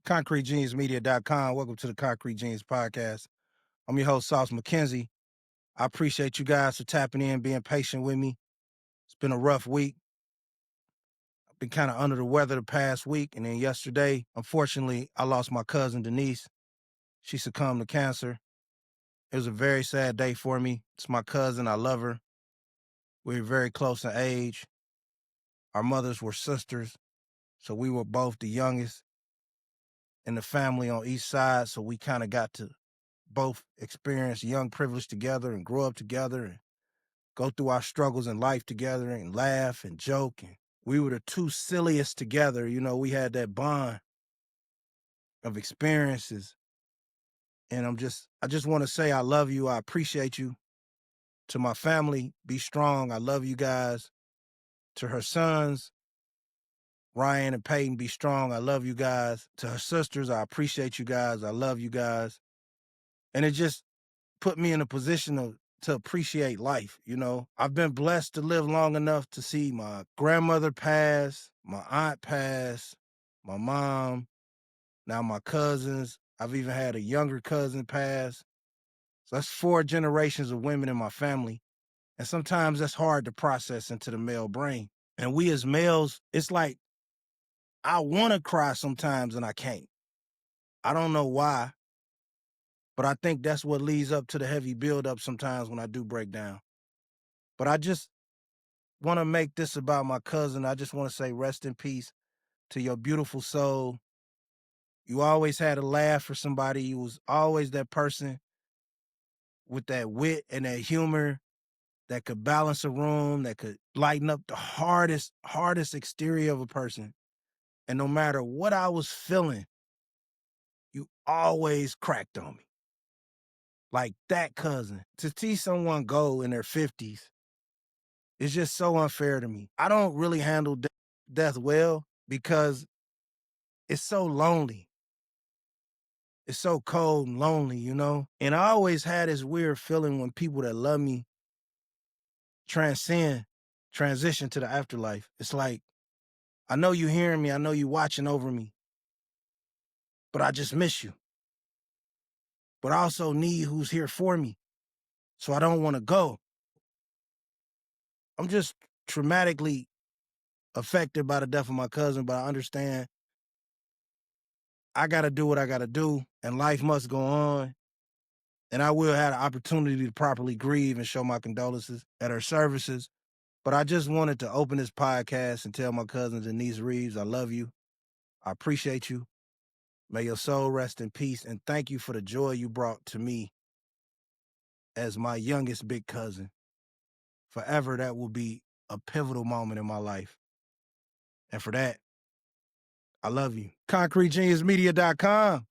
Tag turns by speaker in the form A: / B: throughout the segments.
A: ConcreteGeniusMedia.com. Welcome to the Concrete Genius Podcast. I'm your host, Sauce McKenzie. I appreciate you guys for tapping in, being patient with me. It's been a rough week. I've been kind of under the weather the past week. And then yesterday, unfortunately, I lost my cousin, Denise. She succumbed to cancer. It was a very sad day for me. It's my cousin. I love her. We're very close in age. Our mothers were sisters, so we were both the youngest in the family on each side. So we kind of got to both experience young privilege together and grow up together and go through our struggles in life together and laugh and joke. And we were the two silliest together. You know, we had that bond of experiences. And I just want to say I love you. I appreciate you. To my family, be strong. I love you guys. To her sons, Ryan and Peyton, be strong. I love you guys. To her sisters, I appreciate you guys. I love you guys. And it just put me in a position to appreciate life. You know, I've been blessed to live long enough to see my grandmother pass, my aunt pass, my mom, now my cousins. I've even had a younger cousin pass. So that's 4 generations of women in my family. And sometimes that's hard to process into the male brain. And we as males, it's like I want to cry sometimes and I can't. I don't know why, but I think that's what leads up to the heavy buildup sometimes when I do break down. But I just want to make this about my cousin. I just want to say rest in peace to your beautiful soul. You always had a laugh for somebody. You was always that person with that wit and that humor that could balance a room, that could lighten up the hardest exterior of a person. And no matter what I was feeling, you always cracked on me. Like that cousin. To see someone go in their 50s is just so unfair to me. I don't really handle death well because it's so lonely. It's so cold and lonely, you know? And I always had this weird feeling when people that love me transition to the afterlife. It's like, I know you hearing me, I know you watching over me, but I just miss you. But I also need who's here for me, so I don't want to go. I'm just traumatically affected by the death of my cousin, but I understand I got to do what I got to do, and life must go on. And I will have the opportunity to properly grieve and show my condolences at her services. But I just wanted to open this podcast and tell my cousin Denise Reeves, I love you. I appreciate you. May your soul rest in peace. And thank you for the joy you brought to me as my youngest big cousin. Forever, that will be a pivotal moment in my life. And for that, I love you. ConcreteGeniusMedia.com.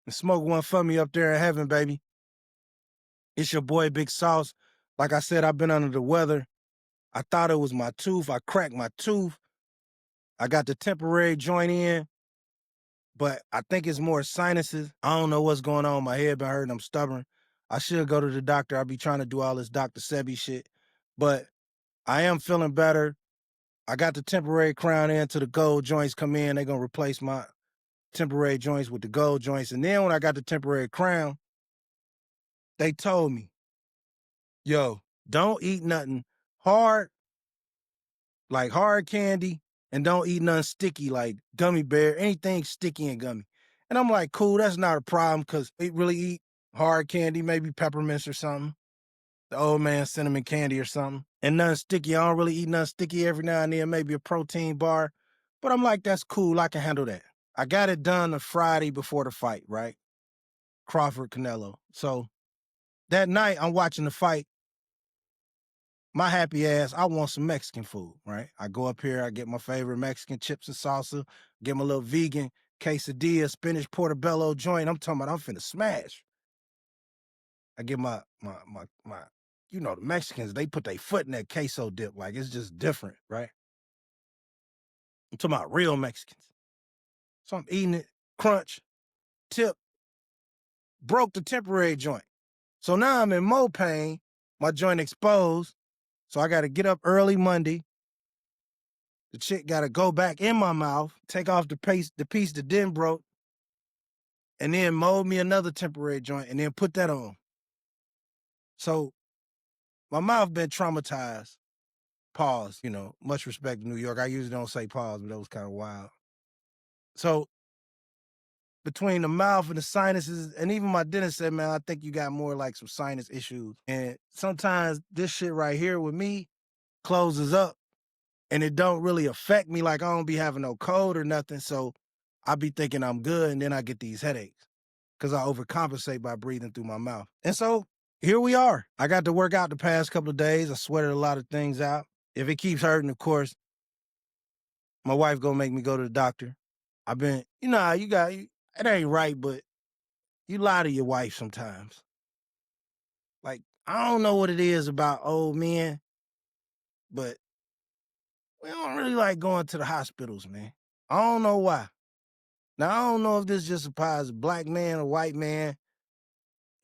A: And smoke one for me up there in heaven, baby. It's your boy, Big Sauce. Like I said, I've been under the weather. I thought it was my tooth. I cracked my tooth. I got the temporary joint in, but I think it's more sinuses. I don't know what's going on. My head been hurting. I'm stubborn. I should go to the doctor. I'll be trying to do all this Dr. Sebi shit, but I am feeling better. I got the temporary crown in till the gold joints come in. They're going to replace my temporary joints with the gold joints. And then when I got the temporary crown, they told me, yo, don't eat nothing hard, like hard candy, and don't eat nothing sticky like gummy bear, anything sticky and gummy. And I'm like, cool, that's not a problem because they really eat hard candy, maybe peppermints or something, the old man cinnamon candy or something, and nothing sticky. I don't really eat nothing sticky. Every now and then, maybe a protein bar. But I'm like, that's cool. I can handle that. I got it done the Friday before the fight, right? Crawford Canelo. So that night, I'm watching the fight. My happy ass, I want some Mexican food, right? I go up here, I get my favorite Mexican chips and salsa, get my little vegan quesadilla, spinach portobello joint. I'm talking about I'm finna smash. I get my, you know, the Mexicans, they put their foot in that queso dip. Like, it's just different, right? I'm talking about real Mexicans. So I'm eating it, crunch, tip, broke the temporary joint. So now I'm in more pain, my joint exposed. So I got to get up early Monday. The chick got to go back in my mouth, take off the piece that didn't broke, and then mold me another temporary joint and then put that on. So my mouth been traumatized. Pause, much respect to New York. I usually don't say pause, but that was kind of wild. So between the mouth and the sinuses, and even my dentist said, man, I think you got more like some sinus issues. And sometimes this shit right here with me closes up and it don't really affect me. Like I don't be having no cold or nothing. So I be thinking I'm good. And then I get these headaches because I overcompensate by breathing through my mouth. And so here we are. I got to work out the past couple of days. I sweated a lot of things out. If it keeps hurting, of course, my wife gonna make me go to the doctor. I've been, it ain't right, but you lie to your wife sometimes. Like, I don't know what it is about old men, but we don't really like going to the hospitals, man. I don't know why. Now, I don't know if this just applies to black man or white man,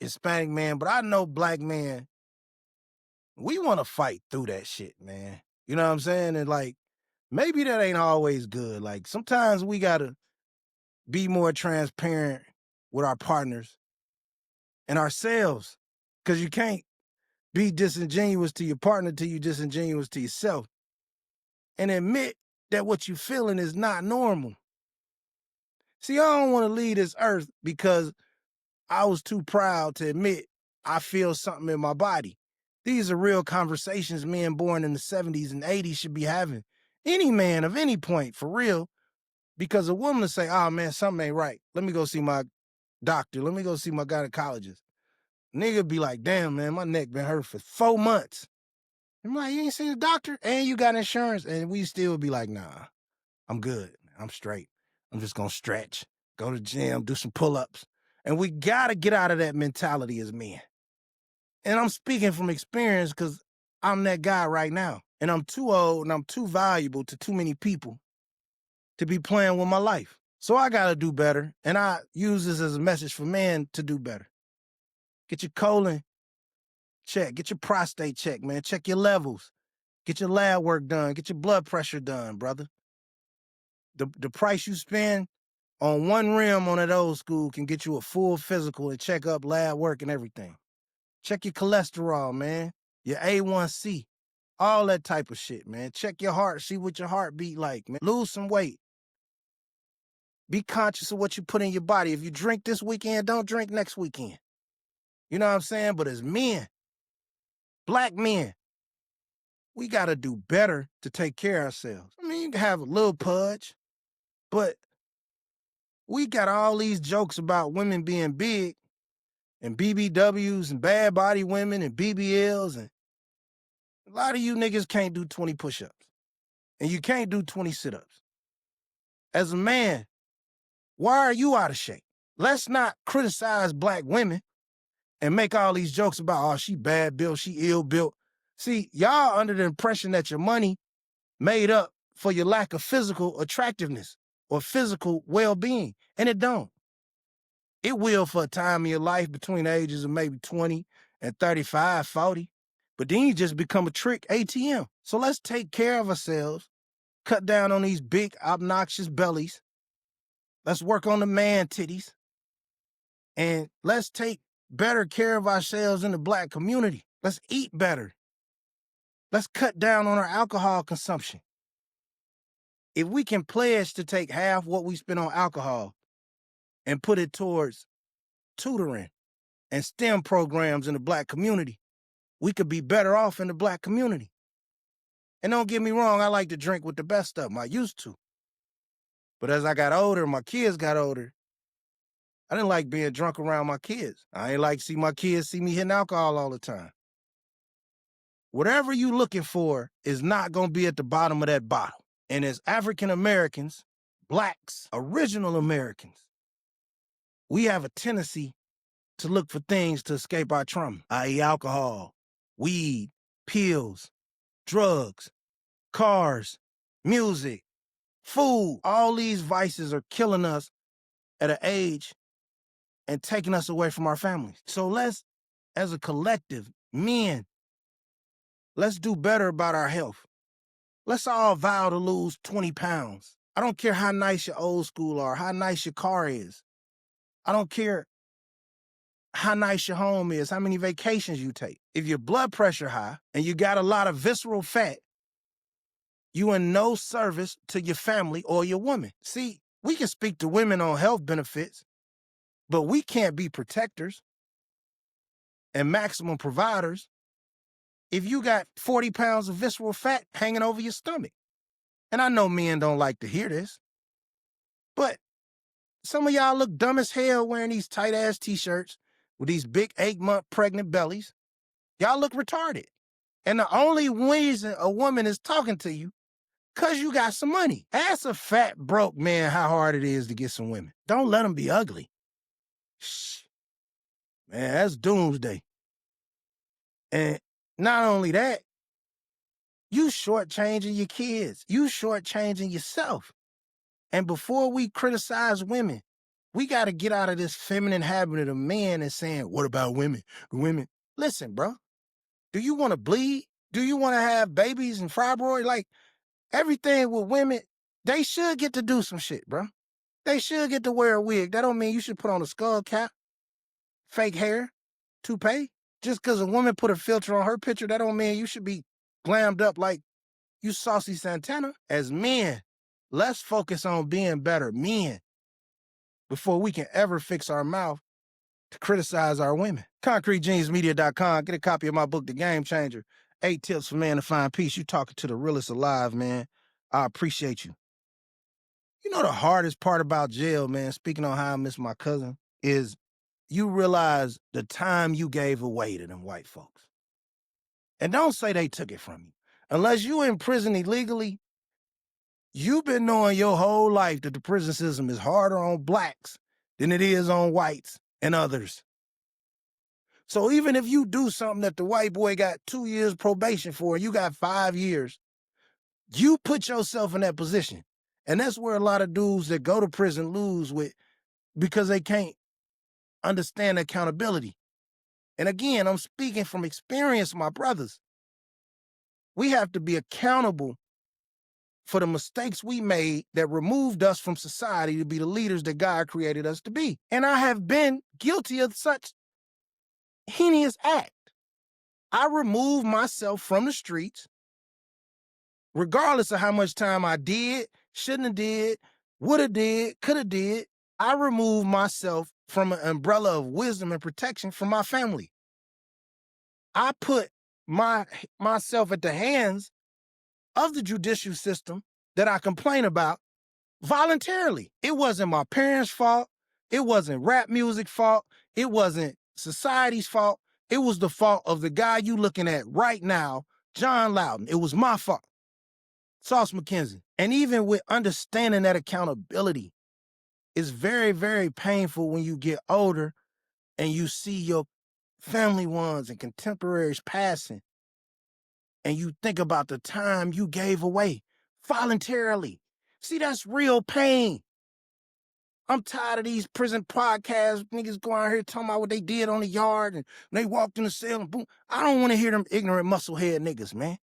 A: Hispanic man, but I know black men, we want to fight through that shit, man. You know what I'm saying? And like, maybe that ain't always good. Like, sometimes we got to be more transparent with our partners and ourselves, because you can't be disingenuous to your partner till you disingenuous to yourself, and admit that what you feeling is not normal. See, I don't want to leave this earth because I was too proud to admit I feel something in my body. These are real conversations men born in the 70s and 80s should be having. Any man of any point, for real. Because a woman will say, oh man, something ain't right. Let me go see my doctor. Let me go see my gynecologist. Nigga be like, damn, man, my neck been hurt for 4 months. I'm like, you ain't seen the doctor? And you got insurance? And we still be like, nah, I'm good. I'm straight. I'm just going to stretch, go to the gym, do some pull-ups. And we got to get out of that mentality as men. And I'm speaking from experience because I'm that guy right now. And I'm too old and I'm too valuable to too many people to be playing with my life. So I got to do better. And I use this as a message for men to do better. Get your colon checked. Get your prostate checked, man. Check your levels. Get your lab work done. Get your blood pressure done, brother. The price you spend on one rim on that old school can get you a full physical and check up lab work and everything. Check your cholesterol, man. Your A1C. All that type of shit, man. Check your heart. See what your heart beat like, man. Lose some weight. Be conscious of what you put in your body. If you drink this weekend, don't drink next weekend. You know what I'm saying? But as men, black men, we got to do better to take care of ourselves. I mean, you can have a little pudge, but we got all these jokes about women being big and BBWs and bad body women and BBLs. And a lot of you niggas can't do 20 push-ups and you can't do 20 sit-ups. As a man, why are you out of shape? Let's not criticize black women and make all these jokes about, oh, she bad built, she ill built. See, y'all under the impression that your money made up for your lack of physical attractiveness or physical well-being, and it don't. It will for a time in your life between the ages of maybe 20 and 35, 40, but then you just become a trick ATM. So let's take care of ourselves, cut down on these big, obnoxious bellies. Let's work on the man titties, and let's take better care of ourselves in the black community. Let's eat better. Let's cut down on our alcohol consumption. If we can pledge to take half what we spend on alcohol and put it towards tutoring and STEM programs in the black community, we could be better off in the black community. And don't get me wrong, I like to drink with the best of them. I used to. But as I got older, my kids got older, I didn't like being drunk around my kids. I ain't like to see my kids see me hitting alcohol all the time. Whatever you looking for is not going to be at the bottom of that bottle. And as African Americans, blacks, original Americans, we have a tendency to look for things to escape our trauma, i.e. alcohol, weed, pills, drugs, cars, music, food. All these vices are killing us at an age and taking us away from our families. So let's, as a collective, men, let's do better about our health. Let's all vow to lose 20 pounds. I don't care how nice your old school are, how nice your car is. I don't care how nice your home is, how many vacations you take. If your blood pressure high and you got a lot of visceral fat, you in no service to your family or your woman. See, we can speak to women on health benefits, but we can't be protectors and maximum providers if you got 40 pounds of visceral fat hanging over your stomach. And I know men don't like to hear this, but some of y'all look dumb as hell wearing these tight-ass t-shirts with these big 8-month pregnant bellies. Y'all look retarded. And the only reason a woman is talking to you, because you got some money. Ask a fat, broke man how hard it is to get some women. Don't let them be ugly. Shh. Man, that's doomsday. And not only that, you shortchanging your kids. You shortchanging yourself. And before we criticize women, we got to get out of this feminine habit of men and saying, what about women? Women. Listen, bro. Do you want to bleed? Do you want to have babies and fibroids? Like, everything with women, they should get to do some shit, bro. They should get to wear a wig. That don't mean you should put on a skull cap, fake hair, toupee. Just because a woman put a filter on her picture, that don't mean you should be glammed up like you Saucy Santana. As men, let's focus on being better men before we can ever fix our mouth to criticize our women. ConcreteJeansMedia.com. Get a copy of my book, The Game Changer. 8 tips for man to find peace. You talking to the realest alive, man. I appreciate you. You know the hardest part about jail, man, speaking on how I miss my cousin, is you realize the time you gave away to them white folks. And don't say they took it from you. Unless you in prison illegally, you've been knowing your whole life that the prison system is harder on blacks than it is on whites and others. So even if you do something that the white boy got 2 years probation for and you got 5 years, you put yourself in that position. And that's where a lot of dudes that go to prison lose with, because they can't understand accountability. And again, I'm speaking from experience, my brothers. We have to be accountable for the mistakes we made that removed us from society to be the leaders that God created us to be. And I have been guilty of such heinous act. I removed myself from the streets, regardless of how much time I did, shouldn't have did, would have did, could have did. I removed myself from an umbrella of wisdom and protection from my family. I put myself at the hands of the judicial system that I complain about voluntarily. It wasn't my parents' fault. It wasn't rap music's fault. It wasn't society's fault. It was the fault of the guy you looking at right now, John Loudon. It was my fault. Sauce McKenzie. And even with understanding that accountability, it's very, very painful when you get older and you see your family ones and contemporaries passing, and you think about the time you gave away voluntarily. See, that's real pain. I'm tired of these prison podcasts, niggas going out here talking about what they did on the yard and they walked in the cell and boom. I don't want to hear them ignorant musclehead niggas, man.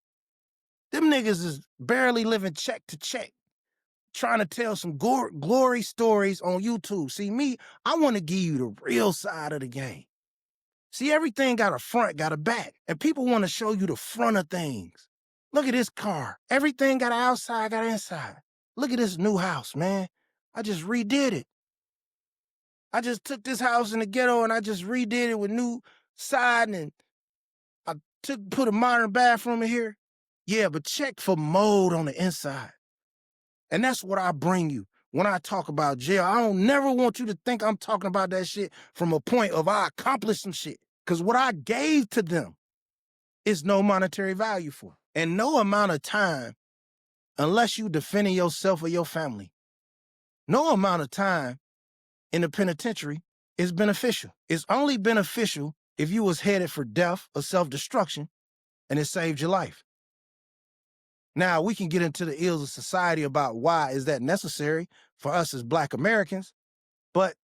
A: Them niggas is barely living check to check, trying to tell some glory stories on YouTube. See, me, I want to give you the real side of the game. See, everything got a front, got a back, and people want to show you the front of things. Look at this car. Everything got an outside, got an inside. Look at this new house, man. I just redid it. I just took this house in the ghetto and I just redid it with new siding, and I put a modern bathroom in here. Yeah, but check for mold on the inside. And that's what I bring you when I talk about jail. I don't never want you to think I'm talking about that shit from a point of I accomplished some shit. Because what I gave to them is no monetary value for. And no amount of time, unless you defending yourself or your family, no amount of time in the penitentiary is beneficial. It's only beneficial if you was headed for death or self-destruction and it saved your life. Now, we can get into the ills of society about why is that necessary for us as Black Americans, but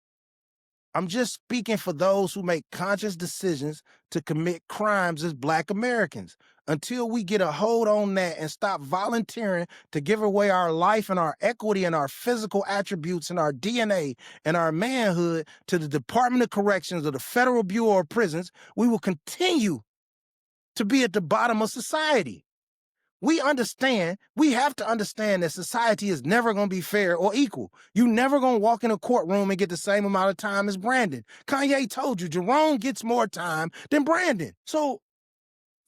A: I'm just speaking for those who make conscious decisions to commit crimes as Black Americans. Until we get a hold on that and stop volunteering to give away our life and our equity and our physical attributes and our DNA and our manhood to the Department of Corrections or the Federal Bureau of Prisons, we will continue to be at the bottom of society. We have to understand that society is never going to be fair or equal. You never going to walk in a courtroom and get the same amount of time as Brandon. Kanye told you Jerome gets more time than Brandon. So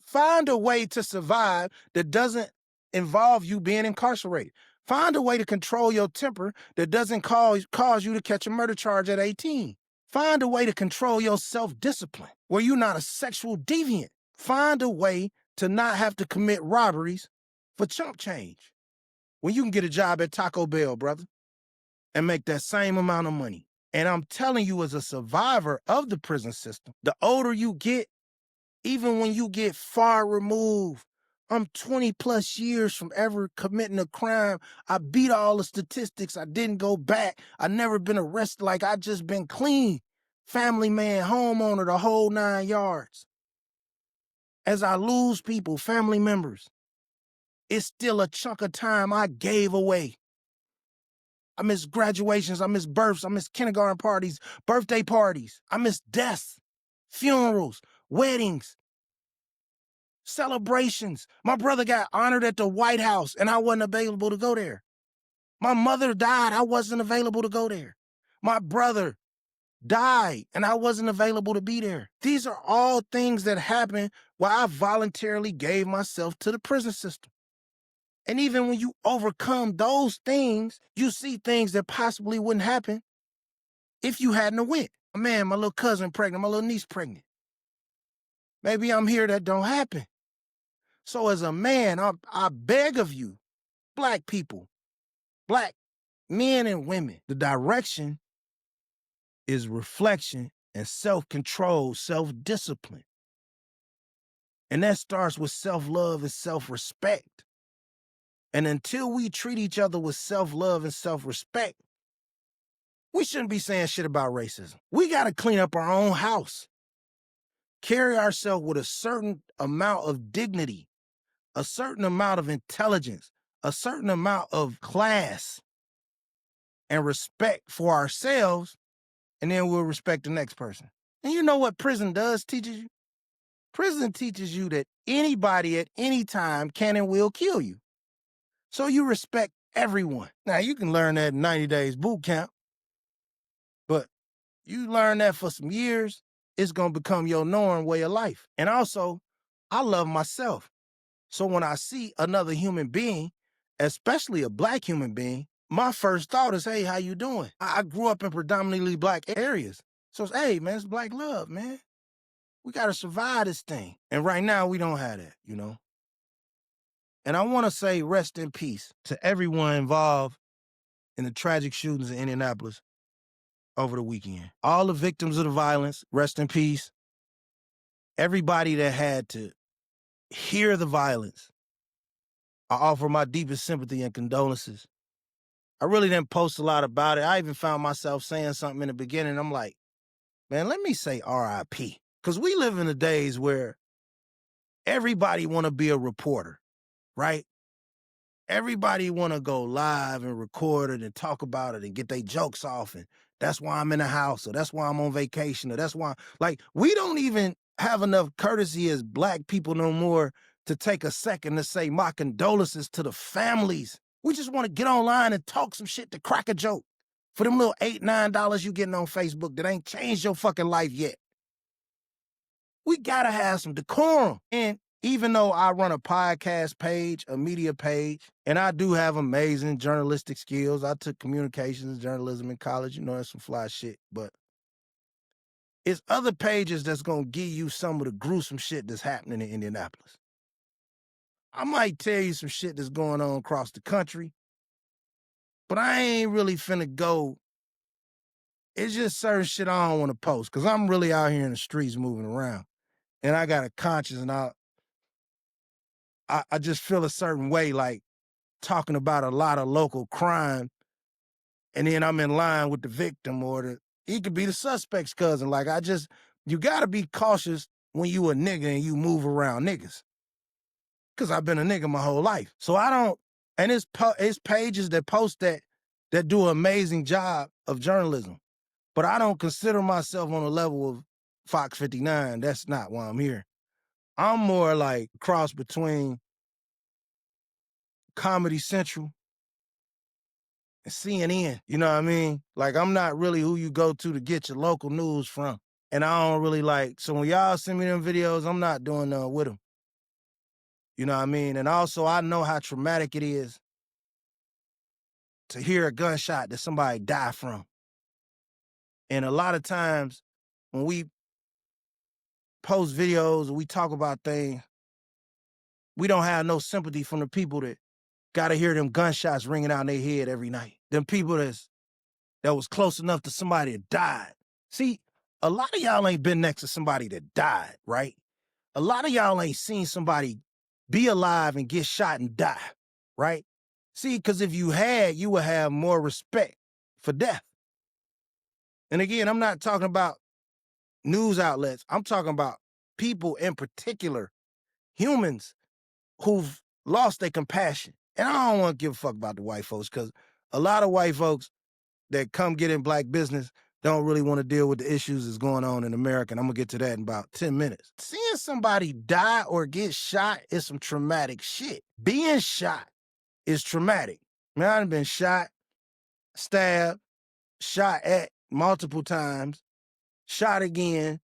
A: find a way to survive that doesn't involve you being incarcerated. Find a way to control your temper that doesn't cause you to catch a murder charge at 18. Find a way to control your self-discipline where you're not a sexual deviant. Find a way to not have to commit robberies for chump change when you can get a job at Taco Bell, brother, and make that same amount of money. And I'm telling you, as a survivor of the prison system, the older you get, even when you get far removed, I'm 20 plus years from ever committing a crime. I beat all the statistics. I didn't go back. I never been arrested. Like I just been clean. Family man, homeowner, the whole 9 yards. As I lose people, family members, it's still a chunk of time I gave away. I miss graduations, I miss births, I miss kindergarten parties, birthday parties. I miss deaths, funerals, weddings, celebrations. My brother got honored at the White House and I wasn't available to go there. My mother died, I wasn't available to go there. My brother died and I wasn't available to be there. These are all things that happened while I voluntarily gave myself to the prison system. And even when you overcome those things, you see things that possibly wouldn't happen if you hadn't went. Man, my little cousin pregnant, my little niece pregnant. Maybe I'm here, that don't happen. So as a man, I beg of you, Black people, Black men and women, the direction is reflection and self-control, self-discipline. And that starts with self-love and self-respect. And until we treat each other with self-love and self-respect, we shouldn't be saying shit about racism. We got to clean up our own house. Carry ourselves with a certain amount of dignity, a certain amount of intelligence, a certain amount of class and respect for ourselves, and then we'll respect the next person. And you know what prison teaches you? Prison teaches you that anybody at any time can and will kill you. So you respect everyone. Now, you can learn that in 90 days boot camp, but you learn that for some years, it's going to become your norm way of life. And also, I love myself. So when I see another human being, especially a Black human being, my first thought is, hey, how you doing? I grew up in predominantly Black areas. So it's, hey, man, it's Black love, man. We got to survive this thing. And right now, we don't have that, you know? And I want to say rest in peace to everyone involved in the tragic shootings in Indianapolis over the weekend. All the victims of the violence, rest in peace. Everybody that had to hear the violence, I offer my deepest sympathy and condolences. I really didn't post a lot about it. I even found myself saying something in the beginning. I'm like, man, let me say RIP. Because we live in the days where everybody want to be a reporter, right? Everybody want to go live and record it and talk about it and get their jokes off. And that's why I'm in the house, or that's why I'm on vacation, or that's why, like, we don't even have enough courtesy as Black people no more to take a second to say my condolences to the families. We just want to get online and talk some shit to crack a joke for them little $8, $9 you getting on Facebook that ain't changed your fucking life yet. We gotta have some decorum. And even though I run a podcast page, a media page, and I do have amazing journalistic skills, I took communications and journalism in college, you know, that's some fly shit, but it's other pages that's gonna give you some of the gruesome shit that's happening in Indianapolis. I might tell you some shit that's going on across the country, but I ain't really finna go. It's just certain shit I don't want to post because I'm really out here in the streets moving around. And I got a conscience, and I just feel a certain way, like talking about a lot of local crime, and then I'm in line with the victim or He could be the suspect's cousin. Like, you gotta be cautious when you a nigga and you move around niggas. Cause I've been a nigga my whole life. So I don't, and it's pages that post that do an amazing job of journalism. But I don't consider myself on the level of Fox 59. That's not why I'm here. I'm more like cross between Comedy Central and CNN. You know what I mean? Like, I'm not really who you go to get your local news from. And I don't really like, so when y'all send me them videos, I'm not doing nothing with them. You know what I mean? And also, I know how traumatic it is to hear a gunshot that somebody died from. And a lot of times when we post videos or we talk about things, we don't have no sympathy from the people that gotta hear them gunshots ringing out in their head every night. Them people that was close enough to somebody that died. See, a lot of y'all ain't been next to somebody that died, right? A lot of y'all ain't seen somebody be alive and get shot and die, right? See, because if you had, you would have more respect for death. And again, I'm not talking about news outlets. I'm talking about people in particular, humans who've lost their compassion. And I don't want to give a fuck about the white folks, because a lot of white folks that come get in black business don't really want to deal with the issues that's going on in America. And I'm going to get to that in about 10 minutes. Seeing somebody die or get shot is some traumatic shit. Being shot is traumatic. Man, I've been shot, stabbed, shot at multiple times, shot again,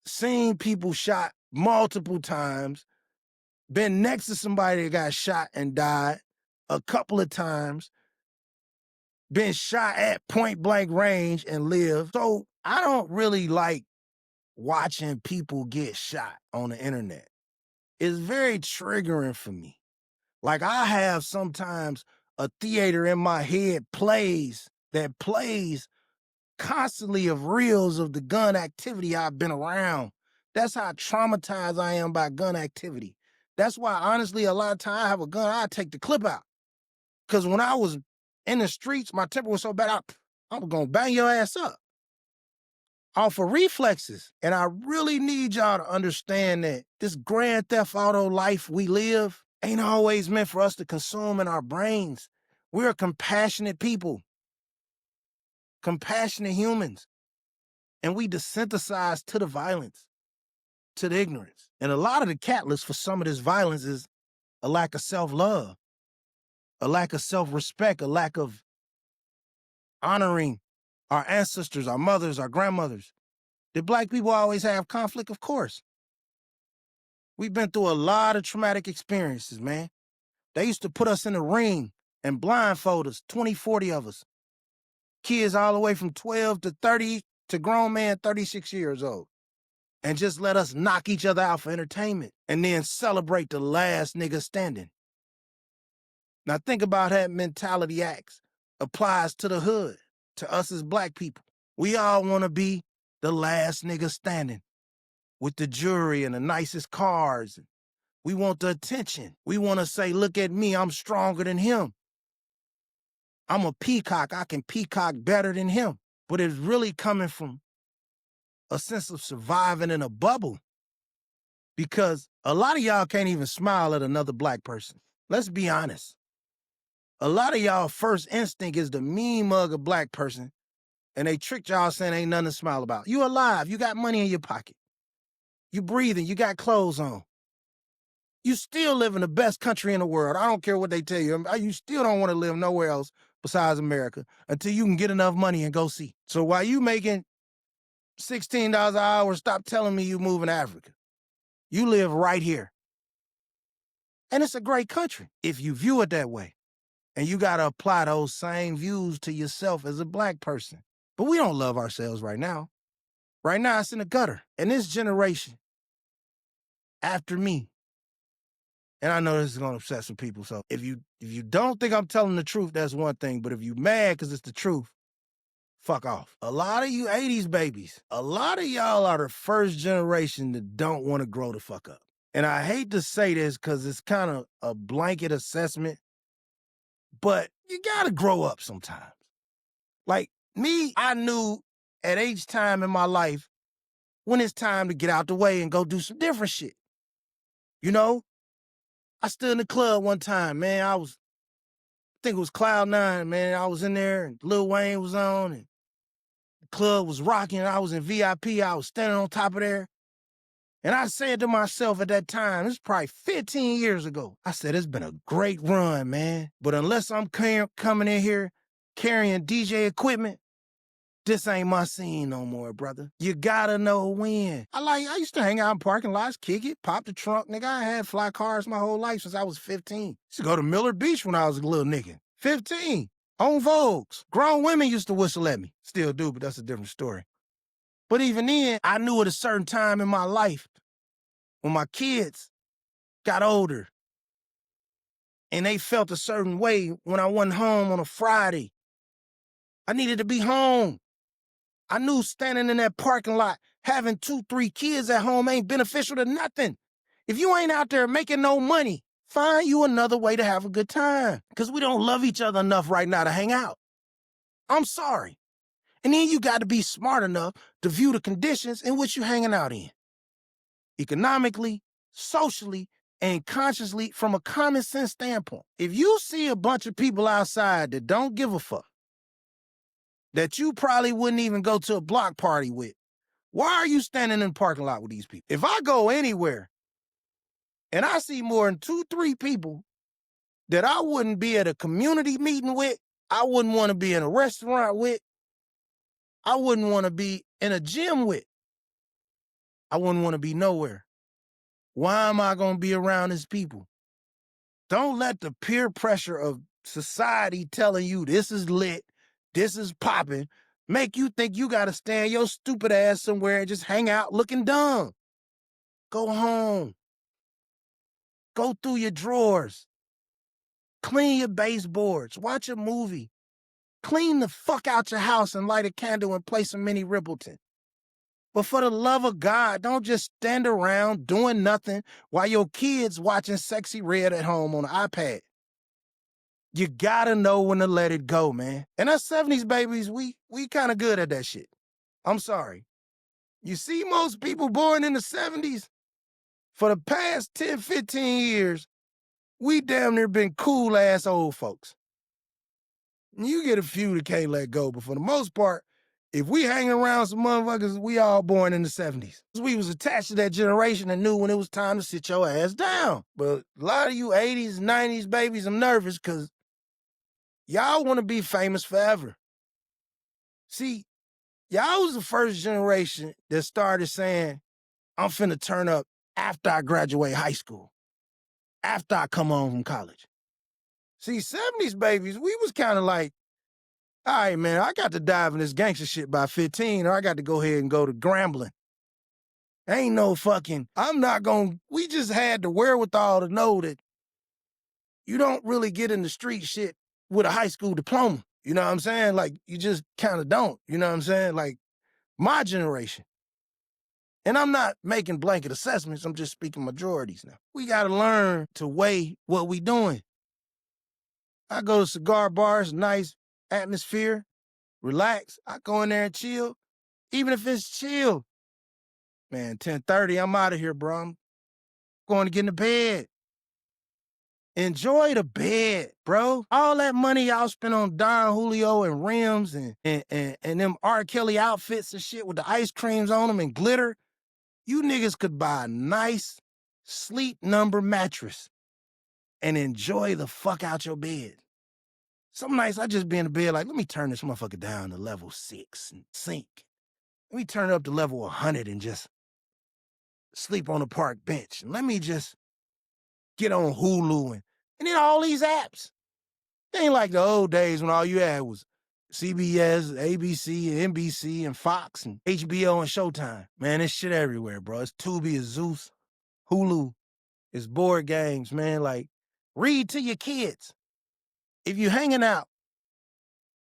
A: seen people shot multiple times, been next to somebody that got shot and died a couple of times, been shot at point blank range and lived. So I don't really like watching people get shot on the internet. It's very triggering for me. Like, I have sometimes a theater in my head that plays constantly of reels of the gun activity I've been around. That's how traumatized I am by gun activity. That's why, honestly, a lot of times I have a gun, I take the clip out. Because when I was in the streets, my temper was so bad, I was going to bang your ass up off of reflexes. And I really need y'all to understand that this Grand Theft Auto life we live ain't always meant for us to consume in our brains. We're compassionate people, compassionate humans. And we desensitize to the violence, to the ignorance. And a lot of the catalyst for some of this violence is a lack of self-love, a lack of self-respect, a lack of honoring our ancestors, our mothers, our grandmothers. Did black people always have conflict? Of course. We've been through a lot of traumatic experiences, man. They used to put us in a ring and blindfold us, 20, 40 of us. Kids all the way from 12 to 30 to grown man 36 years old. And just let us knock each other out for entertainment and then celebrate the last nigga standing. Now think about how mentality acts applies to the hood, to us as black people. We all want to be the last nigga standing with the jewelry and the nicest cars. We want the attention. We want to say, look at me, I'm stronger than him. I'm a peacock, I can peacock better than him. But it's really coming from a sense of surviving in a bubble, because a lot of y'all can't even smile at another black person. Let's be honest. A lot of y'all first instinct is to mean mug a black person, and they tricked y'all saying ain't nothing to smile about. You alive, you got money in your pocket. You breathing, you got clothes on. You still live in the best country in the world. I don't care what they tell you. You still don't want to live nowhere else besides America until you can get enough money and go see. So while you making $16 an hour, stop telling me you move in Africa. You live right here. And it's a great country if you view it that way. And you got to apply those same views to yourself as a black person. But we don't love ourselves right now. Right now, it's in the gutter. And this generation, after me, and I know this is going to upset some people, so if you don't think I'm telling the truth, that's one thing. But if you mad because it's the truth, fuck off. A lot of you 80s babies, a lot of y'all are the first generation that don't want to grow the fuck up. And I hate to say this because it's kind of a blanket assessment, but you got to grow up sometimes. Like me, I knew at each time in my life when it's time to get out the way and go do some different shit. You know? I stood in the club one time, man. I think it was Cloud9, man. I was in there and Lil Wayne was on and the club was rocking. I was in VIP. I was standing on top of there. And I said to myself at that time, this is probably 15 years ago, I said, it's been a great run, man. But unless I'm coming in here carrying DJ equipment, this ain't my scene no more, brother. You gotta know when. I used to hang out in parking lots, kick it, pop the trunk. Nigga, I had fly cars my whole life since I was 15. Used to go to Miller Beach when I was a little nigga. 15. On Vogues. Grown women used to whistle at me. Still do, but that's a different story. But even then, I knew at a certain time in my life, when my kids got older and they felt a certain way when I wasn't home on a Friday, I needed to be home. I knew standing in that parking lot, having 2, 3 kids at home ain't beneficial to nothing. If you ain't out there making no money, find you another way to have a good time. Because we don't love each other enough right now to hang out. I'm sorry. And then you got to be smart enough to view the conditions in which you're hanging out in. Economically, socially, and consciously from a common sense standpoint. If you see a bunch of people outside that don't give a fuck, that you probably wouldn't even go to a block party with, why are you standing in the parking lot with these people? If I go anywhere and I see more than 2, 3 people that I wouldn't be at a community meeting with, I wouldn't want to be in a restaurant with, I wouldn't want to be in a gym with, I wouldn't want to be nowhere. Why am I going to be around these people? Don't let the peer pressure of society telling you this is lit, this is popping, make you think you got to stand your stupid ass somewhere and just hang out looking dumb. Go home. Go through your drawers. Clean your baseboards. Watch a movie. Clean the fuck out your house and light a candle and play some Minnie Riperton. But for the love of God, don't just stand around doing nothing while your kids watching Sexy Red at home on the iPad. You gotta know when to let it go, man. And us 70s babies, we kind of good at that shit. I'm sorry. You see most people born in the 70s, for the past 10, 15 years, we damn near been cool-ass old folks. You get a few that can't let go, but for the most part, if we hang around some motherfuckers, we all born in the 70s. We was attached to that generation and knew when it was time to sit your ass down. But a lot of you 80s, 90s babies, I'm nervous because y'all want to be famous forever. See, y'all was the first generation that started saying, I'm finna turn up after I graduate high school, after I come home from college. See, 70s babies, we was kind of like, all right, man, I got to dive in this gangster shit by 15, or I got to go ahead and go to Grambling. Ain't no fucking, we just had the wherewithal to know that you don't really get in the street shit with a high school diploma. You know what I'm saying? Like, you just kind of don't. You know what I'm saying? Like, my generation. And I'm not making blanket assessments. I'm just speaking majorities now. We got to learn to weigh what we doing. I go to cigar bars, nice atmosphere, relax. I go in there and chill. Even if it's chill. Man, 10:30, I'm out of here, bro. I'm going to get in the bed. Enjoy the bed, bro. All that money y'all spend on Don Julio and rims and them R. Kelly outfits and shit with the ice creams on them and glitter, you niggas could buy a nice sleep number mattress and enjoy the fuck out your bed. Some nights I just be in the bed like, let me turn this motherfucker down to level 6 and sink. Let me turn it up to level 100 and just sleep on the park bench. And let me just get on Hulu and then all these apps. It ain't like the old days when all you had was CBS, ABC, and NBC, and Fox, and HBO, and Showtime. Man, there's shit everywhere, bro. It's Tubi, it's Zeus, Hulu, it's board games, man. Like, read to your kids. If you're hanging out,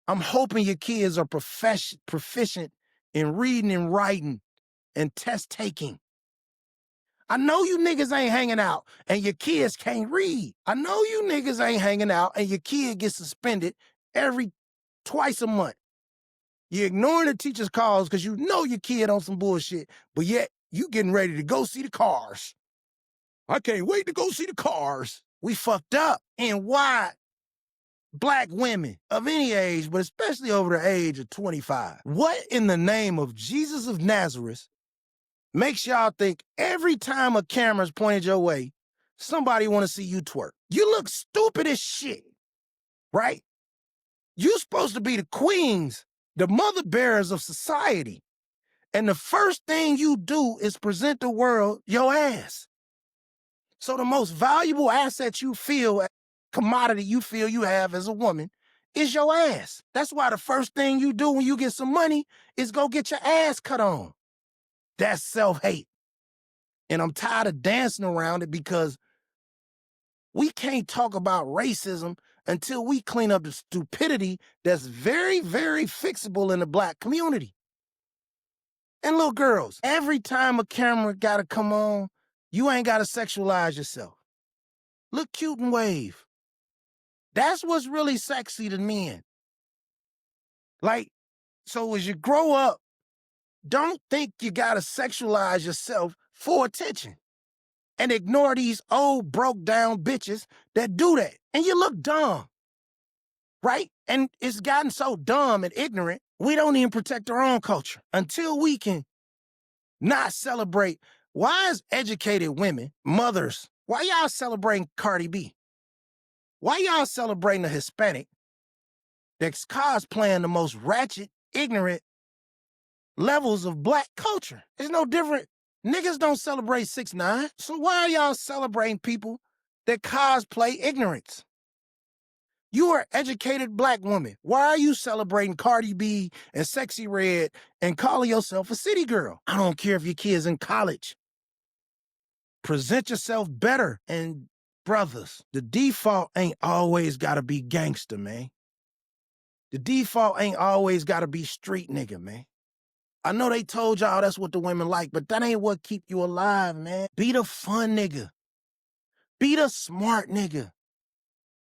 A: I'm hoping your kids are proficient in reading and writing and test taking. I know you niggas ain't hanging out and your kids can't read. I know you niggas ain't hanging out and your kid gets suspended twice a month. You're ignoring the teacher's calls because you know your kid on some bullshit, but yet you getting ready to go see the cars. I can't wait to go see the cars. We fucked up. And why black women of any age, but especially over the age of 25, what in the name of Jesus of Nazareth makes y'all think every time a camera's pointed your way, somebody want to see you twerk? You look stupid as shit, right? You supposed to be the queens, the mother bearers of society. And the first thing you do is present the world your ass. So the most valuable asset you feel, commodity you feel you have as a woman, is your ass. That's why the first thing you do when you get some money is go get your ass cut on. That's self-hate. And I'm tired of dancing around it because we can't talk about racism until we clean up the stupidity that's very, very fixable in the black community. And little girls, every time a camera gotta come on, you ain't gotta sexualize yourself. Look cute and wave. That's what's really sexy to men. Like, so as you grow up, don't think you gotta sexualize yourself for attention and ignore these old broke down bitches that do that. And you look dumb, right? And it's gotten so dumb and ignorant, we don't even protect our own culture until we can not celebrate. Why is educated women, mothers, why y'all celebrating Cardi B? Why y'all celebrating a Hispanic that's cosplaying the most ratchet, ignorant levels of black culture? It's no different. Niggas don't celebrate 6ix9ine. So why are y'all celebrating people that cosplay ignorance? You are an educated black woman. Why are you celebrating Cardi B and Sexy Red and calling yourself a city girl? I don't care if your kid's in college. Present yourself better. And brothers, the default ain't always gotta be gangster, man. The default ain't always gotta be street nigga, man. I know they told y'all that's what the women like, but that ain't what keep you alive, man. Be the fun nigga. Be the smart nigga.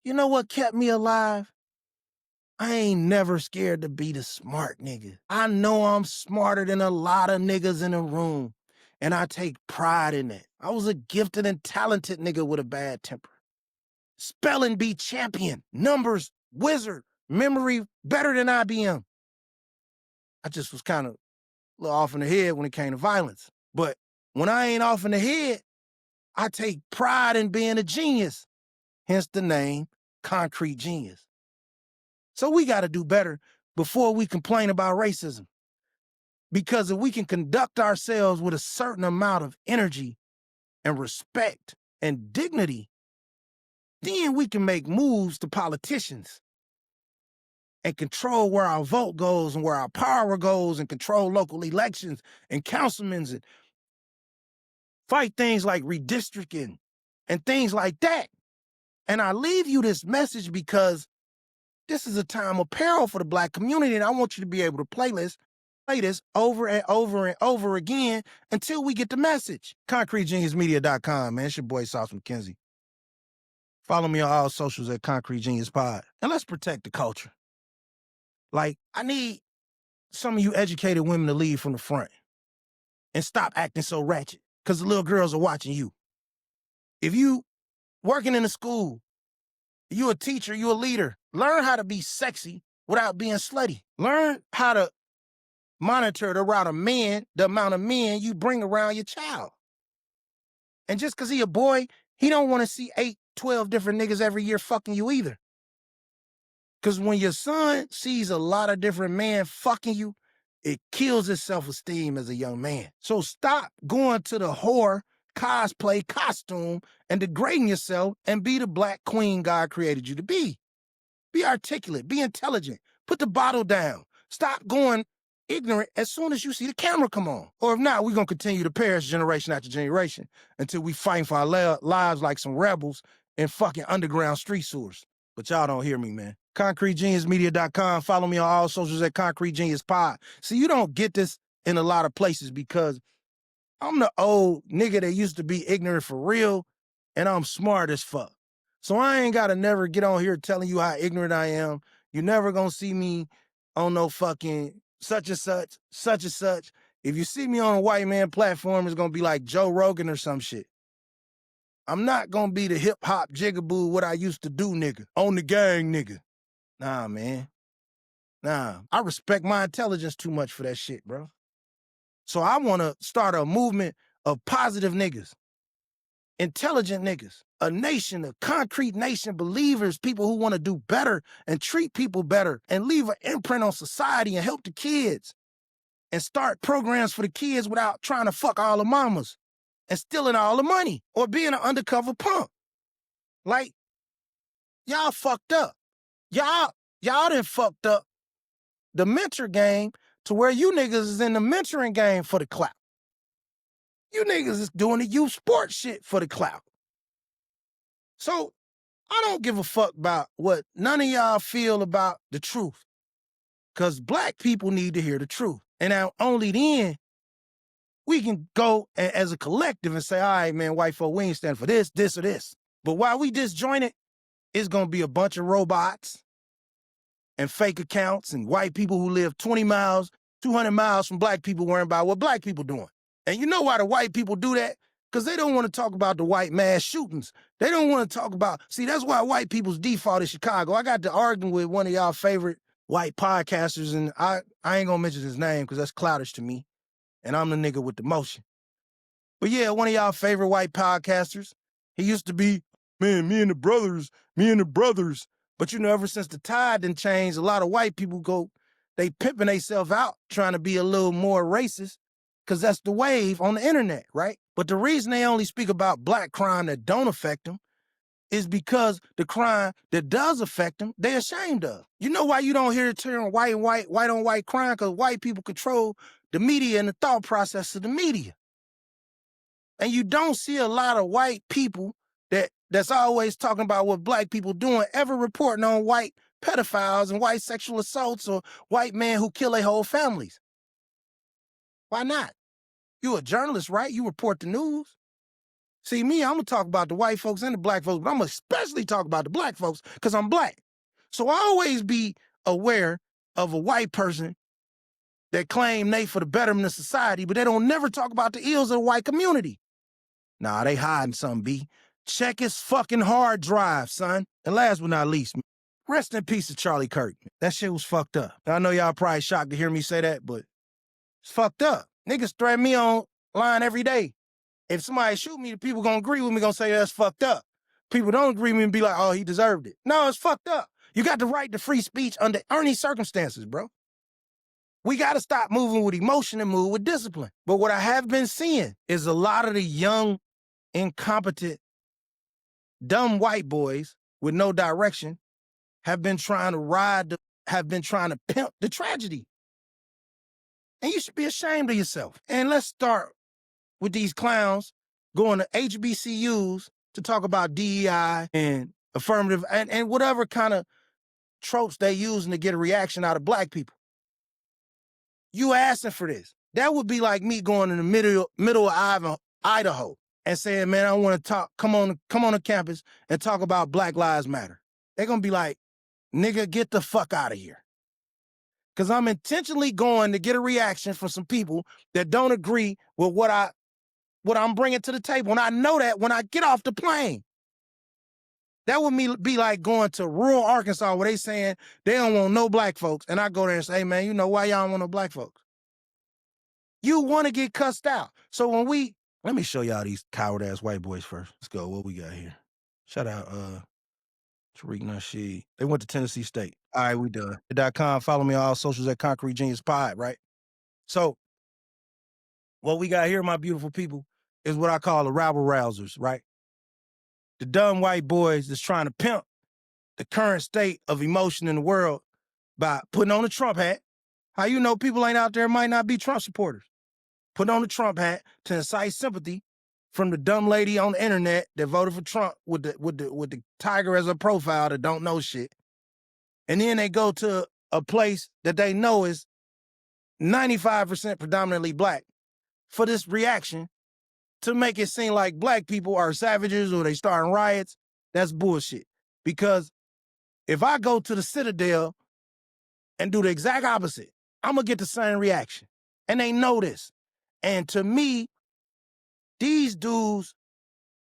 A: You know what kept me alive? I ain't never scared to be the smart nigga. I know I'm smarter than a lot of niggas in the room, and I take pride in that. I was a gifted and talented nigga with a bad temper. Spelling bee champion, numbers, wizard, memory better than IBM. I just was kind of a little off in the head when it came to violence. But when I ain't off in the head, I take pride in being a genius. Hence the name Concrete Genius. So we got to do better before we complain about racism. Because if we can conduct ourselves with a certain amount of energy and respect and dignity, then we can make moves to politicians and control where our vote goes and where our power goes and control local elections and councilmen and fight things like redistricting and things like that. And I leave you this message because this is a time of peril for the black community, and I want you to be able to play this over and over and over again until we get the message. ConcreteGeniusMedia.com, man. It's your boy, Sauce McKenzie. Follow me on all socials at Concrete Genius Pod. And let's protect the culture. Like, I need some of you educated women to lead from the front and stop acting so ratchet, because the little girls are watching you. If you working in a school, you a teacher, you a leader, learn how to be sexy without being slutty. Learn how to monitor the amount of men you bring around your child. And just because he a boy, he don't want to see 8, 12 different niggas every year fucking you either. Because when your son sees a lot of different men fucking you, it kills his self-esteem as a young man. So stop going to the whore cosplay costume and degrading yourself and be the black queen God created you to be. Be articulate, be intelligent, put the bottle down. Stop going ignorant as soon as you see the camera come on. Or if not, we're going to continue to perish generation after generation until we fight for our lives like some rebels in fucking underground street sewers. But y'all don't hear me, man. ConcreteGeniusMedia.com. Follow me on all socials at Concrete Genius Pod. See, you don't get this in a lot of places because I'm the old nigga that used to be ignorant for real, and I'm smart as fuck. So I ain't got to never get on here telling you how ignorant I am. You're never going to see me on no fucking such and such, such and such. If you see me on a white man platform, it's gonna be like Joe Rogan or some shit. I'm not gonna be the hip hop jigaboo what I used to do, nigga. On the gang, nigga. Nah, man. Nah. I respect my intelligence too much for that shit, bro. So I wanna start a movement of positive niggas, intelligent niggas, a nation, a concrete nation, believers, people who wanna do better and treat people better and leave an imprint on society and help the kids and start programs for the kids without trying to fuck all the mamas and stealing all the money or being an undercover punk. Like, y'all fucked up. Y'all done fucked up the mentor game to where you niggas is in the mentoring game for the clout. You niggas is doing the youth sports shit for the clout. So I don't give a fuck about what none of y'all feel about the truth. Because black people need to hear the truth. And now only then we can go as a collective and say, all right, man, white folk, we ain't stand for this, this, or this. But while we disjointed, it's going to be a bunch of robots and fake accounts and white people who live 20 miles, 200 miles from black people worrying about what black people doing. And you know why the white people do that? Because they don't want to talk about the white mass shootings. They don't want to talk about, see, that's why white people's default is Chicago. I got to arguing with one of y'all favorite white podcasters, and I ain't going to mention his name because that's cloutish to me. And I'm the nigga with the motion. But yeah, one of y'all favorite white podcasters, he used to be, man, me and the brothers. But you know, ever since the tide done changed, a lot of white people they pimping themselves out trying to be a little more racist because that's the wave on the internet, right? But the reason they only speak about black crime that don't affect them is because the crime that does affect them, they're ashamed of. You know why you don't hear the term white on white crime? Because white people control the media and the thought process of the media. And you don't see a lot of white people that's always talking about what black people doing, ever reporting on white pedophiles and white sexual assaults or white men who kill their whole families. Why not? You a journalist, right? You report the news. See, me, I'm going to talk about the white folks and the black folks, but I'm going to especially talk about the black folks because I'm black. So I always be aware of a white person that claim they for the betterment of society, but they don't never talk about the ills of the white community. Nah, they hiding something, B. Check his fucking hard drive, son. And last but not least, rest in peace to Charlie Kirk. That shit was fucked up. I know y'all probably shocked to hear me say that, but it's fucked up. Niggas threaten me online every day. If somebody shoot me, the people gonna agree with me, gonna say that's fucked up. People don't agree with me and be like, oh, he deserved it. No, it's fucked up. You got the right to free speech under any circumstances, bro. We got to stop moving with emotion and move with discipline. But what I have been seeing is a lot of the young, incompetent, dumb white boys with no direction have been trying to pimp the tragedy. And you should be ashamed of yourself. And let's start with these clowns going to HBCUs to talk about DEI and affirmative and whatever kind of tropes they using to get a reaction out of black people. You asking for this. That would be like me going in the middle of Idaho and saying, man, I want to talk, come on the campus and talk about Black Lives Matter. They're going to be like, nigga, get the fuck out of here. Because I'm intentionally going to get a reaction from some people that don't agree with what I'm bringing to the table. And I know that when I get off the plane. That would be like going to rural Arkansas where they saying they don't want no black folks. And I go there and say, hey, man, you know why y'all don't want no black folks? You want to get cussed out. So let me show y'all these coward-ass white boys first. Let's go. What we got here? Shout out Tariq Nasheed. They went to Tennessee State. All right, we done. .com. Follow me on all socials at Concrete Genius Pod, right? So what we got here, my beautiful people, is what I call the rabble-rousers, right? The dumb white boys that's trying to pimp the current state of emotion in the world by putting on a Trump hat. How you know people ain't out there might not be Trump supporters? Putting on the Trump hat to incite sympathy from the dumb lady on the internet that voted for Trump with the tiger as a profile that don't know shit. And then they go to a place that they know is 95% predominantly black for this reaction to make it seem like black people are savages or they starting riots. That's bullshit. Because if I go to the Citadel and do the exact opposite, I'm going to get the same reaction. And they know this. And to me, these dudes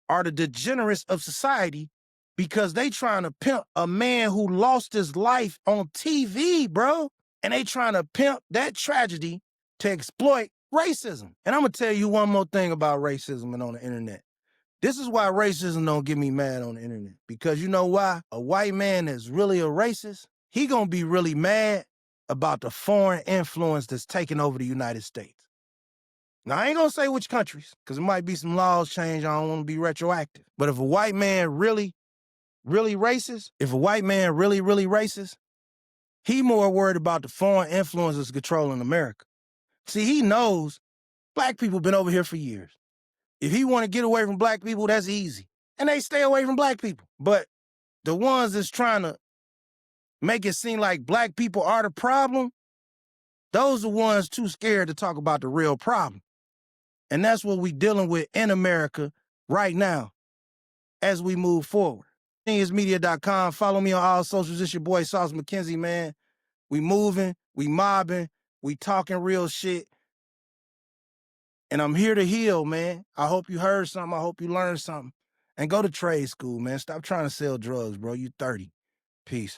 A: are the degenerates of society because they trying to pimp a man who lost his life on TV, bro. And they trying to pimp that tragedy to exploit racism. And I'm going to tell you one more thing about racism and on the internet. This is why racism don't get me mad on the internet. Because you know why? A white man that's really a racist, he going to be really mad about the foreign influence that's taking over the United States. Now, I ain't going to say which countries, because it might be some laws change. I don't want to be retroactive. But if a white man really racist, he more worried about the foreign influences controlling America. See, he knows black people been over here for years. If he want to get away from black people, that's easy. And they stay away from black people. But the ones that's trying to make it seem like black people are the problem, those are ones too scared to talk about the real problem. And that's what we dealing with in America right now as we move forward. Media.com. Follow me on all socials. It's your boy, Sauce McKenzie, man. We moving, we mobbing, we talking real shit. And I'm here to heal, man. I hope you heard something. I hope you learned something. And go to trade school, man. Stop trying to sell drugs, bro. You 30. Peace.